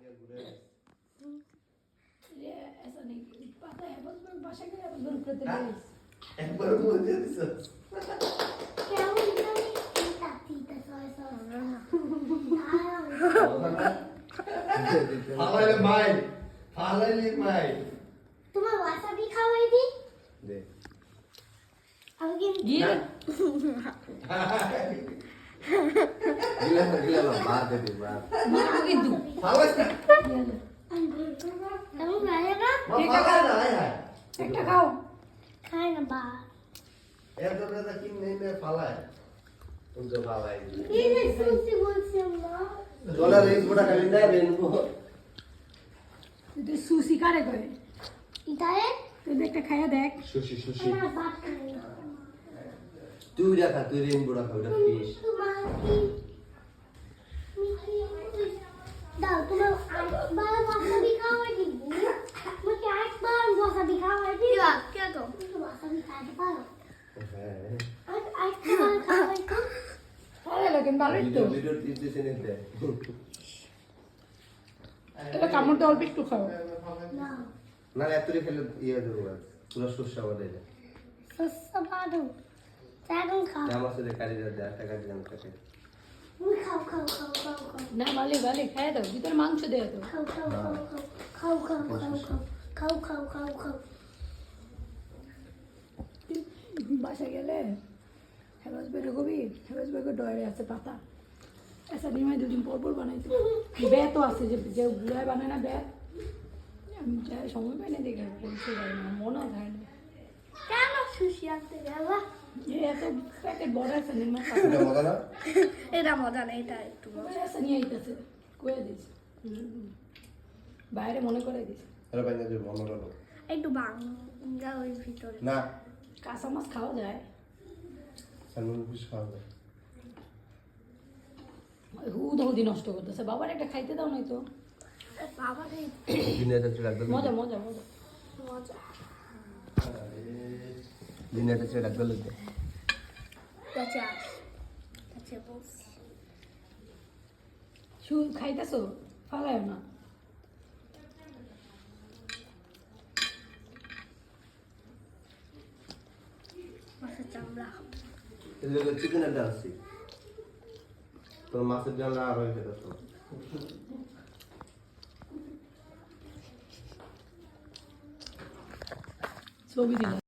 ये ऐसा नहीं पता है बस मैं भाषा के लिए बस करते हैं एक बार बोल दिया तो क्या बोलता है ताती तसा फालाले माई तुम्हें वासाबी खावाई थी दे अब क्या ये गिला बात दे बात मार के दू फालास ना तुम खाएगा ठीक है ना है एक खाओ खाए ना बा ये तो किन नहीं में फाला है तुम जो फाला है ये नहीं सुसी बोलते हैं ना डॉलर एक बड़ा कैलेंडर रेनबो तो सुशी कारे करे इताए तो देखता खाया देख सुशी ना बात करेंगे तू जा खा तू रेनबो रखा उधर फिश तुम्हारी दाल तुम्हें एक बार वासाबी खावाई थी मुझे एक बार वासाबी खावाई थी क्या तो वासाबी खा के पारो एक बार खावाई थी अरे लेकिन ভালোই তো ভিডিও দিতেছেন এতে এটা কামড়টা অল্প একটু খাও না না এতরি খেলে ইয়ে দেবো পুরো সুস্বাদু হয়ে যায় সস্তাবাদু চাগুন খাও আমার সাথে কারিগর দেয় টাকা দিলাম তাকে খাও না ভালো ভালো খায় দাও ভিতরে মাংস দেয় তো খাও বাসা গেলে হেবাস বেরো কবি হেবাস বেরো ডয়ারে আছে পাতা এসা নিমাই দুদিন পর পর বানাইতে বেতও আছে যে যে গুড়ায় বানায় না বেত আমি যাই সময় পাই না দেখে বলতে পারি না মনেও থাকে না কেন সুশি আনতে গেলা এই এত প্যাকেট বড় আছে নিমা এটা মজা না এটা মজা নেই এটা একটু মজা এসা নিয়ে আইতেছে কয়ে দিস বাইরে মনে করে দিস আরে ভাই না যে ভালো লাগলো একটু ভাঙা ওই ভিতরে না কাঁচা মাছ খাওয়া যায় সালমান ফিশ খাওয়া যায় হুদি নষ্ট করতেছে বাবার একটা খাইতে দাও নাই তো বাবা রে দিনেতে ছেড়ে একদম মজা মজা মজা মজা দিনেতে ছেড়ে একদম লাগবে আচ্ছা বলছি খাইতেছো ফালায় না মাছের চামড়া এদিকে চিকেনের ডাল আছে তো মাছের ডাল আর হয়ে গেছে ছবি দিলাম